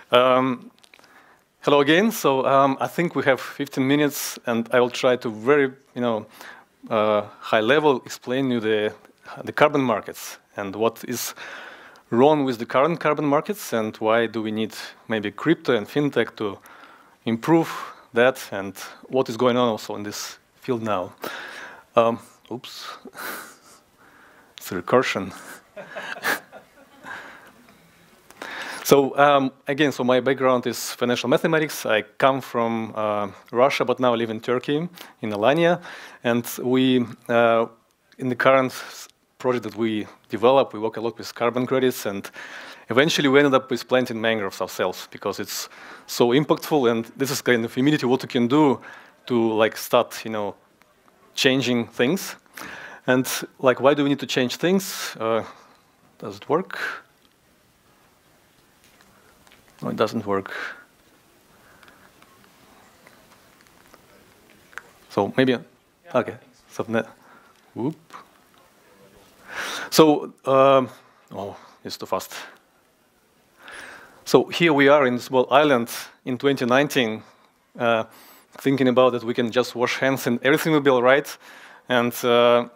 Um, Hello again. So I think we have 15 minutes, and I will try to very, high level explain you the carbon markets and what is wrong with the current carbon markets, and why do we need maybe crypto and fintech to improve that, and what is going on also in this field now. Oops, it's a recursion. So again, so my background is financial mathematics. I come from Russia, but now I live in Turkey, in Alanya. And we, in the current project that we develop, we work a lot with carbon credits, and eventually we ended up with planting mangroves ourselves because it's so impactful, and this is kind of immediately what you can do to like start, changing things. And like, why do we need to change things? Does it work? No, it doesn't work. So maybe, okay. Subnet. Whoop. So, oh, it's too fast. So here we are in this small island in 2019, thinking about that we can just wash hands and everything will be all right. And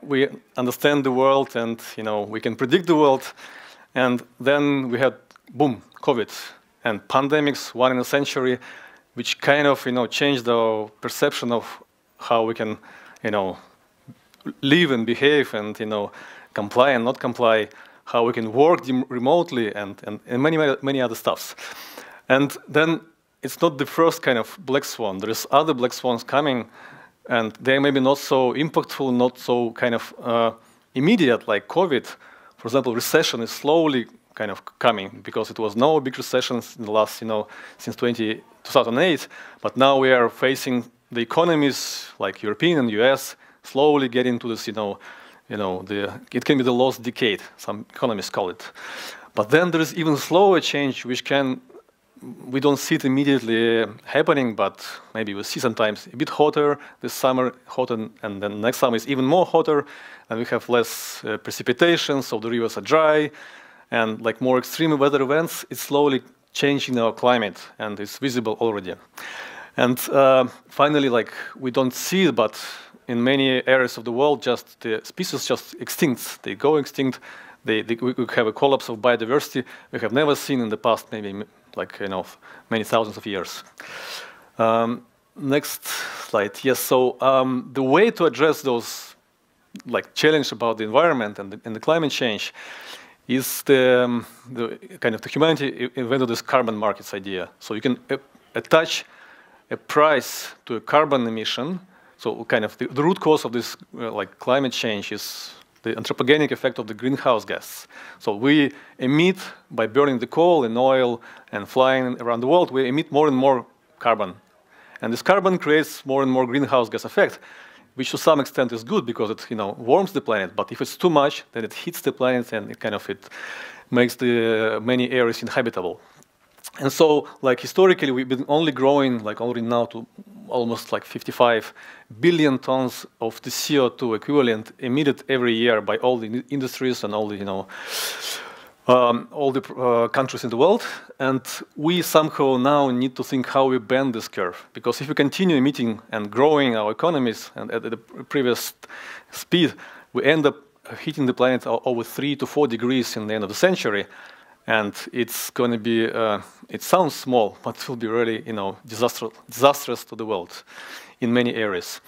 we understand the world, and we can predict the world. And then we had, boom, COVID. And pandemics, one in a century, which kind of, changed our perception of how we can, live and behave and, comply and not comply, how we can work remotely and many other stuffs. And then it's not the first kind of black swan. There's other black swans coming, and they're maybe not so impactful, not so kind of immediate like COVID. For example, recession is slowly kind of coming, because it was no big recessions in the last, since 2008. But now we are facing the economies like European and US slowly getting to this, it can be the lost decade, some economists call it. But then there is even slower change, which we don't see it immediately happening, but maybe we'll see sometimes a bit hotter this summer, hotter, and then next summer is even more hotter, and we have less precipitation, so the rivers are dry. And like more extreme weather events, it's slowly changing our climate, and it's visible already. And finally, like we don't see it, but in many areas of the world, just the species just extinct. They go extinct. We have a collapse of biodiversity we have never seen in the past, maybe like many thousands of years. Next slide. Yes. So the way to address those like challenge about the environment and the climate change is the kind of the humanity invented this carbon markets idea. So you can attach a price to a carbon emission. So kind of the root cause of this like climate change is the anthropogenic effect of the greenhouse gas. So we emit, by burning the coal and oil and flying around the world, we emit more and more carbon. And this carbon creates more and more greenhouse gas effect, which to some extent is good because it warms the planet. But if it's too much, then it heats the planet, and it makes the many areas inhabitable. And so, like historically, we've been only growing like already now to almost like 55 billion tons of the CO2 equivalent emitted every year by all the industries and all the countries in the world. And we somehow now need to think how we bend this curve. Because if we continue emitting and growing our economies and at the previous speed, we end up heating the planet over 3 to 4 degrees in the end of the century. And it's going to be, it sounds small, but it will be really, disastrous to the world in many areas.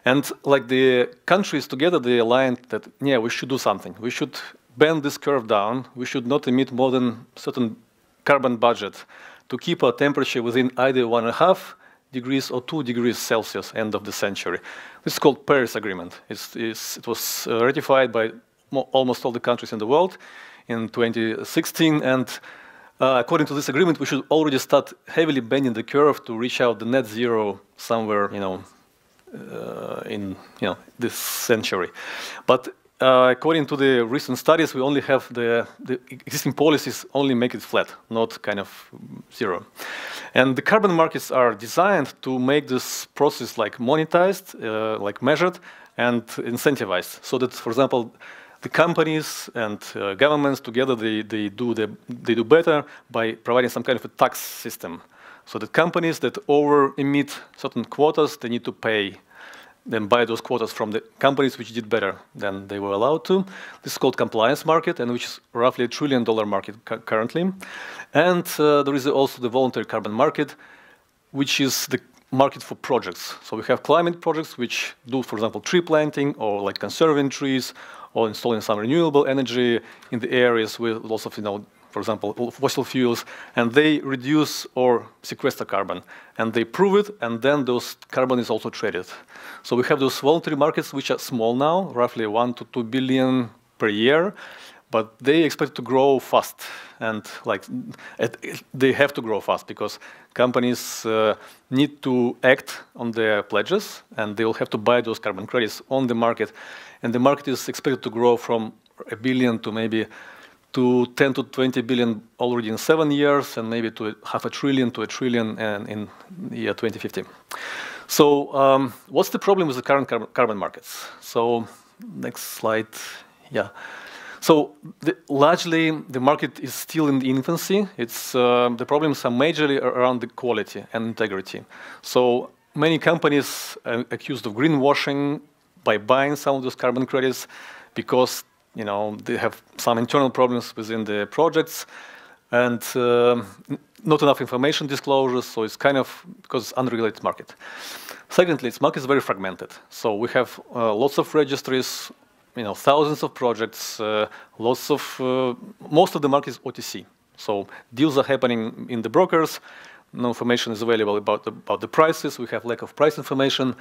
And like the countries together, they aligned that, yeah, we should do something. We should bend this curve down. We should not emit more than certain carbon budget to keep our temperature within either 1.5 degrees or 2 degrees Celsius end of the century. This is called Paris Agreement. It was ratified by almost all the countries in the world in 2016, and according to this agreement, we should already start heavily bending the curve to reach out the net zero somewhere, in this century. But according to the recent studies, we only have the existing policies only make it flat, not kind of zero. And the carbon markets are designed to make this process like monetized, like measured and incentivized, so that, for example, the companies and governments together, they do better by providing some kind of a tax system. So the companies that over-emit certain quotas, they need to pay, then buy those quotas from the companies which did better than they were allowed to. This is called compliance market, and which is roughly $1 trillion market currently. And there is also the voluntary carbon market, which is the market for projects. So we have climate projects which do, for example, tree planting or like conserving trees or installing some renewable energy in the areas with lots of, for example, fossil fuels, and they reduce or sequester carbon. And they prove it, and then those carbon is also traded. So we have those voluntary markets, which are small now, roughly 1 to 2 billion per year, but they expect to grow fast. And they have to grow fast because companies need to act on their pledges, and they will have to buy those carbon credits on the market. And the market is expected to grow from 1 billion to maybe to 10 to 20 billion already in 7 years, and maybe to $500 billion to $1 trillion in the year 2050. So what's the problem with the current carbon markets? So next slide, yeah. So largely, the market is still in the infancy. The problems are majorly around the quality and integrity. So many companies are accused of greenwashing by buying some of those carbon credits because they have some internal problems within the projects and not enough information disclosures, so it's kind of because it's unregulated market. Secondly, its market is very fragmented. So we have lots of registries, thousands of projects, most of the market is OTC. So deals are happening in the brokers, no information is available about the prices, we have lack of price information.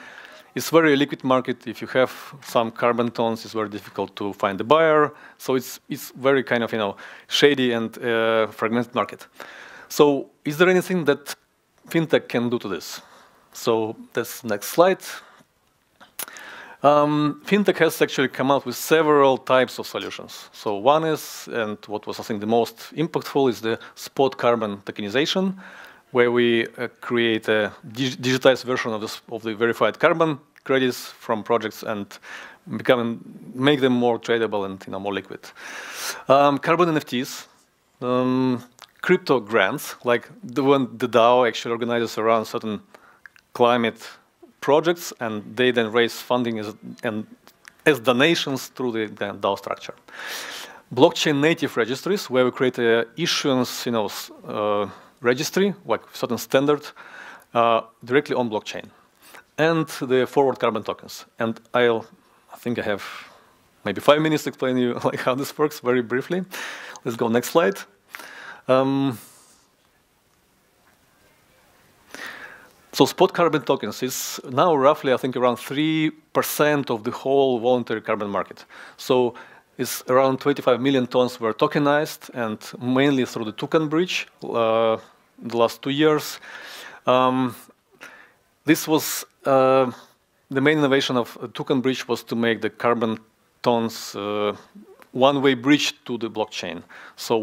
It's a very liquid market. If you have some carbon tons, it's very difficult to find the buyer. So it's very kind of shady and fragmented market. So is there anything that fintech can do to this? So that's the next slide. Fintech has actually come out with several types of solutions. So one is, and what was I think the most impactful, is the spot carbon tokenization, where we create a digitized version of the verified carbon credits from projects and make them more tradable and more liquid. Carbon NFTs, crypto grants, like the one the DAO actually organizes around certain climate projects, and they then raise funding as donations through the DAO structure. Blockchain native registries, where we create a issuance, registry, like certain standard, directly on blockchain, and the forward carbon tokens. And I think I have maybe 5 minutes to explain you how this works very briefly. Let's go next slide. So spot carbon tokens is now roughly, I think, around 3% of the whole voluntary carbon market. So it's around 25 million tons were tokenized, and mainly through the token bridge the last 2 years. This was the main innovation of token bridge was to make the carbon tons one-way bridge to the blockchain. So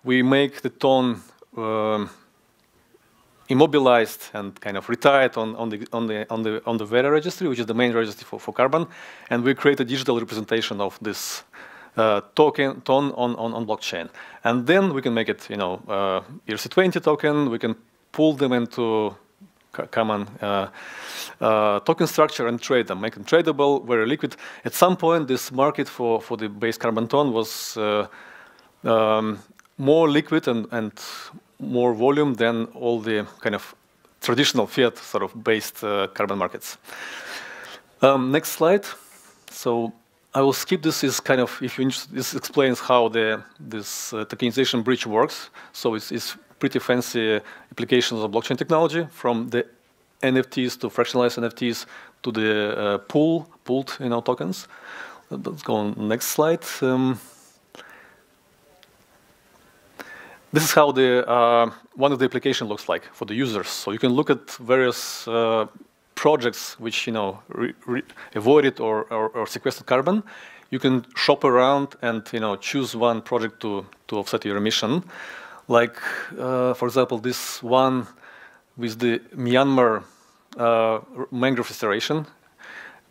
we make the ton immobilized and kind of retired on the Vera registry, which is the main registry for carbon, and we create a digital representation of this ton on blockchain, and then we can make it ERC20 token. We can pull them into common token structure and trade them, make them tradable, very liquid. At some point, this market for the base carbon ton was more liquid and more volume than all the kind of traditional fiat sort of based carbon markets. Next slide. So I will skip this. Is kind of, if you're interested, this explains how this tokenization bridge works. So it's pretty fancy applications of blockchain technology, from the NFTs to fractionalized NFTs to the pooled tokens. Let's go on next slide. This is how one of the application looks like for the users. So you can look at various projects which avoided or sequestered carbon. You can shop around and choose one project to offset your emission. Like for example, this one with the Myanmar mangrove restoration,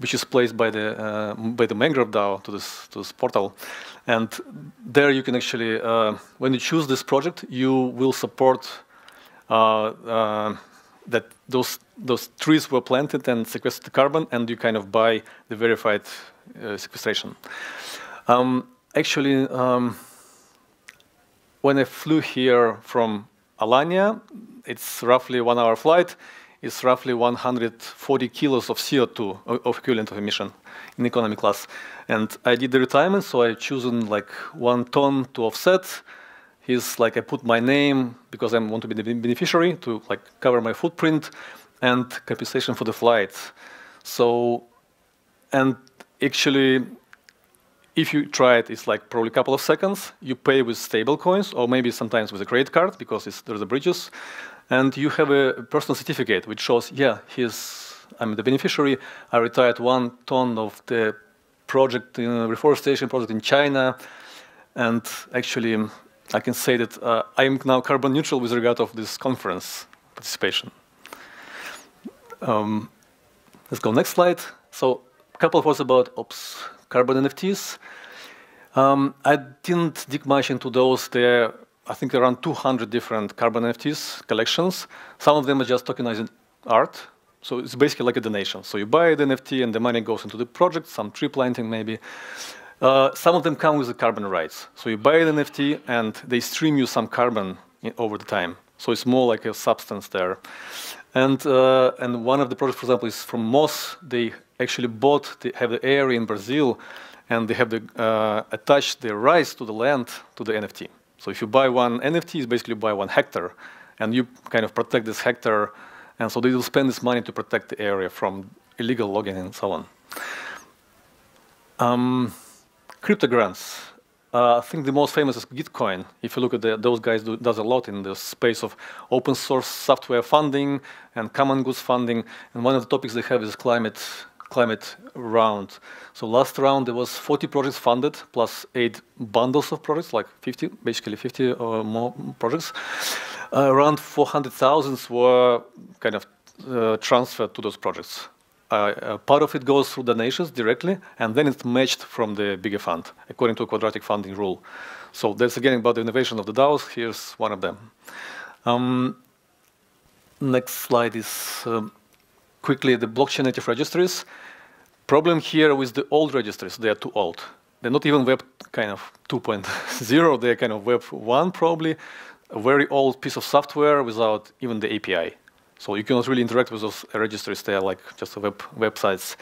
which is placed by the mangrove DAO to this portal. And there you can actually, when you choose this project, you will support that those trees were planted and sequestered the carbon, and you kind of buy the verified sequestration. Actually, when I flew here from Alanya, it's roughly 1 hour flight. It's roughly 140 kilos of CO2 of equivalent of emission in economy class. And I did the retirement, so I chosen like 1 ton to offset. He's like, I put my name because I want to be the beneficiary to like cover my footprint and compensation for the flight. So, and actually, if you try it, it's like probably a couple of seconds. You pay with stable coins or maybe sometimes with a credit card because there's a bridges. And you have a personal certificate which shows, yeah, I'm the beneficiary. I retired 1 ton of the project, reforestation project in China. And actually, I can say that I am now carbon neutral with regard of this conference participation. Let's go next slide. So a couple of words about carbon NFTs. I didn't dig much into those. There, I think around 200 different carbon NFTs collections. Some of them are just tokenized art. So it's basically like a donation. So you buy the NFT and the money goes into the project, some tree planting maybe. Some of them come with the carbon rights. So you buy the NFT and they stream you some carbon over the time. So it's more like a substance there. And one of the projects, for example, is from Moss. They actually have the area in Brazil, and they have attached the rights to the land to the NFT. So if you buy 1 NFT, it's basically buy 1 hectare, and you kind of protect this hectare. And so they will spend this money to protect the area from illegal logging and so on. Crypto grants. I think the most famous is Gitcoin. If you look at those guys, does a lot in the space of open source software funding and common goods funding. And one of the topics they have is climate round. So last round there was 40 projects funded plus 8 bundles of projects, like 50, basically 50 or more projects. Around 400,000 were kind of transferred to those projects. Part of it goes through donations directly, and then it's matched from the bigger fund, according to a quadratic funding rule. So that's again about the innovation of the DAOs. Here's one of them. Next slide is quickly the blockchain native registries. Problem here with the old registries, they are too old. They're not even Web kind of 2.0, they're kind of Web 1 probably, a very old piece of software without even the API. So you cannot really interact with those registries. They are like just websites.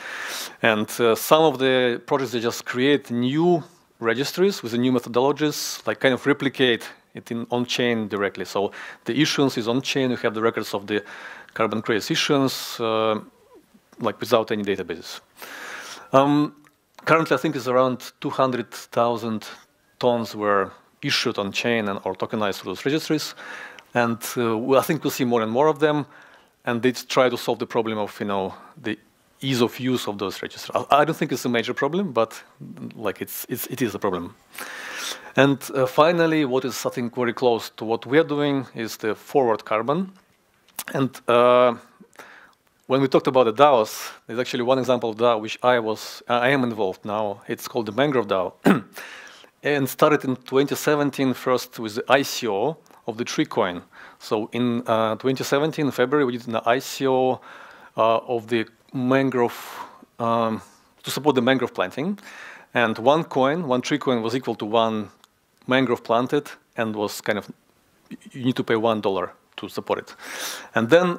And some of the projects, they just create new registries with the new methodologies, like kind of replicate it on-chain directly. So the issuance is on-chain. You have the records of the carbon credits issuance, like without any databases. Currently, I think it's around 200,000 tons were issued on-chain or tokenized through those registries. And I think we'll see more and more of them. And they try to solve the problem of, the ease of use of those registers. I don't think it's a major problem, but like it is a problem. And finally, what is I think very close to what we are doing is the forward carbon. And when we talked about the DAOs, there's actually one example of DAO which I am involved now. It's called the Mangrove DAO, and started in 2017 first with the ICO of the tree coin. So in 2017, February, we did an ICO of the mangrove to support the mangrove planting. And 1 coin, 1 tree coin was equal to 1 mangrove planted and was kind of, you need to pay $1 to support it. And then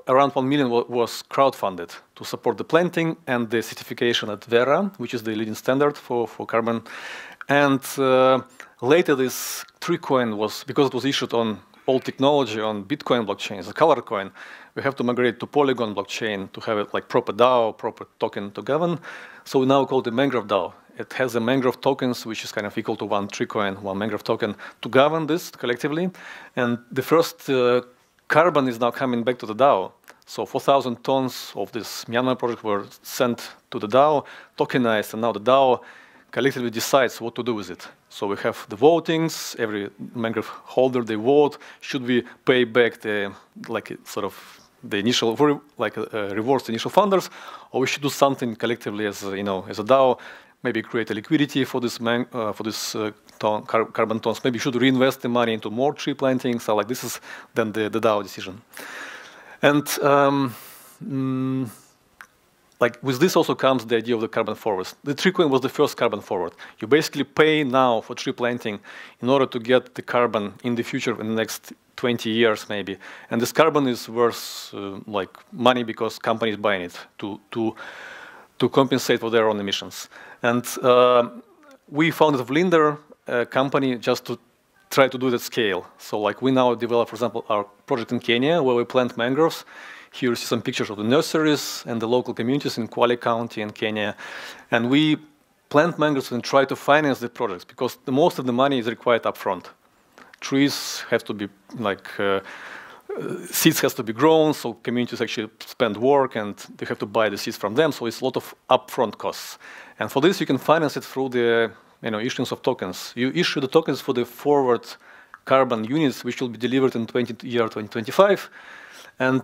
around 1 million was crowdfunded to support the planting and the certification at Vera, which is the leading standard for carbon. And later this tree coin was, because it was issued on old technology on Bitcoin blockchain, as a color coin, we have to migrate to Polygon blockchain to have it like proper DAO, proper token to govern. So we now call it the Mangrove DAO. It has the mangrove tokens, which is kind of equal to 1 tree coin, 1 mangrove token, to govern this collectively. And the first carbon is now coming back to the DAO. So 4,000 tons of this Myanmar project were sent to the DAO, tokenized, and now the DAO collectively decides what to do with it. So we have the votings, every mangrove holder, they vote, should we pay back the, like, sort of the initial, rewards the initial funders, or we should do something collectively as as a DAO, maybe create a liquidity for this carbon tons. Maybe should reinvest the money into more tree planting. So like this is then the DAO decision. And like with this also comes the idea of the carbon forwards. The tree coin was the first carbon forward. You basically pay now for tree planting in order to get the carbon in the future, in the next 20 years maybe. And this carbon is worth like money because companies buying it to compensate for their own emissions. And we founded Vlinder, a company just to try to do that scale. So like we now develop, for example, our project in Kenya where we plant mangroves. Here you see some pictures of the nurseries and the local communities in Kwale County in Kenya. And we plant mangroves and try to finance the projects because most of the money is required upfront. Trees have to be like, seeds has to be grown, so communities actually spend work and they have to buy the seeds from them, so it's a lot of upfront costs. And for this you can finance it through the issuance of tokens. You issue the tokens for the forward carbon units which will be delivered in 2025. And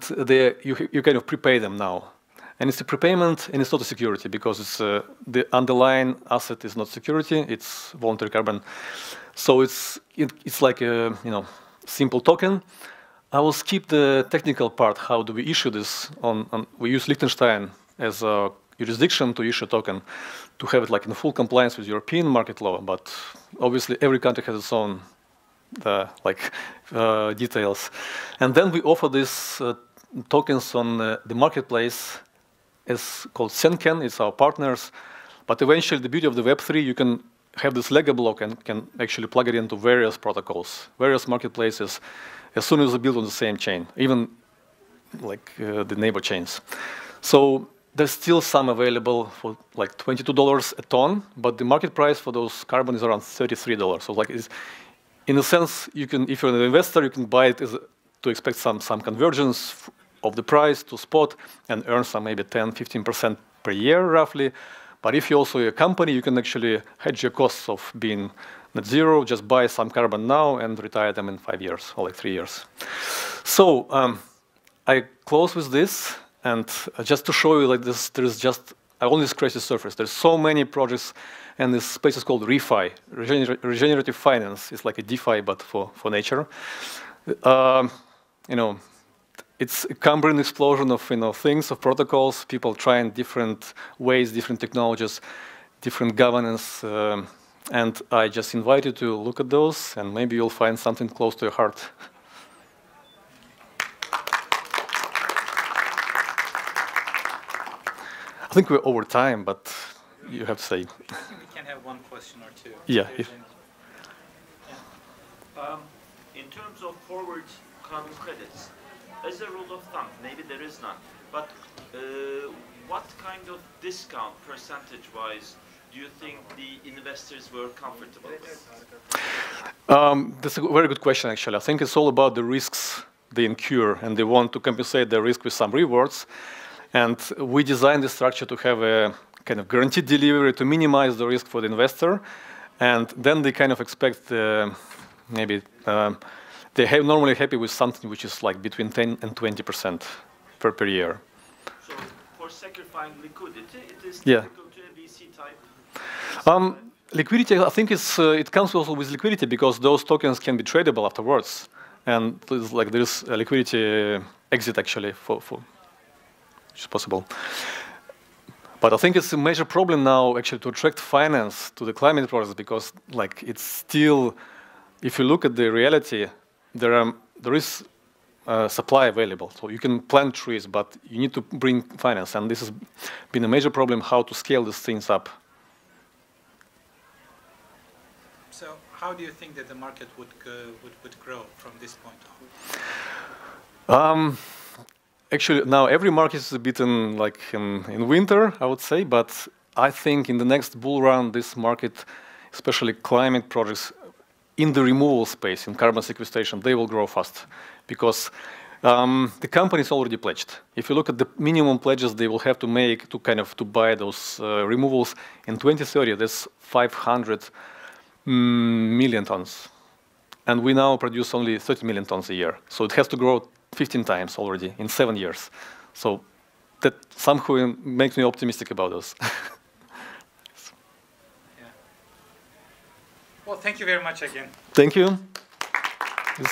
you kind of prepay them now. And it's a prepayment, and it's not a security, because it's, the underlying asset is not security, it's voluntary carbon. So it's like a simple token. I will skip the technical part, how do we issue this. We use Liechtenstein as a jurisdiction to issue a token, to have it like in full compliance with European market law, but obviously every country has its own details. And then we offer these tokens on the marketplace. It's called Senken, it's our partners. But eventually the beauty of the Web3, you can have this Lego block and can actually plug it into various protocols, various marketplaces, as soon as they build on the same chain, even like the neighbor chains. So there's still some available for like $22 a ton, but the market price for those carbon is around $33. So like it's, in a sense, you can, if you're an investor, you can buy it to expect some convergence of the price to spot and earn some maybe 10–15% per year, roughly. But if you're also a company, you can actually hedge your costs of being net zero, just buy some carbon now and retire them in 5 years or like 3 years. So I close with this, and just to show you like this, there is just, I only scratched the surface. There's so many projects, and this space is called ReFi, regenerative finance. It's like a DeFi, but for nature. It's a Cambrian explosion of things, of protocols, people trying different ways, different technologies, different governance, and I just invite you to look at those, and maybe you'll find something close to your heart. I think we're over time, but you have to say. I think we can have one question or two. Yeah. In terms of forward carbon credits, as a rule of thumb, maybe there is none, but what kind of discount percentage-wise do you think the investors were comfortable with? That's a very good question, actually. I think it's all about the risks they incur, and they want to compensate the risk with some rewards. And we designed the structure to have a kind of guaranteed delivery to minimize the risk for the investor. And then they kind of expect maybe they're normally happy with something which is like between 10 and 20% per year. So for sacrificing liquidity, it is yeah. typical to a VC type? Liquidity, I think it comes also with liquidity because those tokens can be tradable afterwards. And there's a liquidity exit actually which is possible. But I think it's a major problem now actually to attract finance to the climate process because like it's still, if you look at the reality, there is supply available. So you can plant trees, but you need to bring finance. And this has been a major problem how to scale these things up. So how do you think that the market would grow from this point on? Actually, now every market is a bit in winter, I would say, but I think in the next bull run, this market, especially climate projects in the removal space, in carbon sequestration, they will grow fast because the companies already pledged. If you look at the minimum pledges they will have to make to buy those removals in 2030, that's 500 million tons. and we now produce only 30 million tons a year. So it has to grow 15 times already in 7 years. So that somehow makes me optimistic about this. Yeah. Well, thank you very much again. Thank you.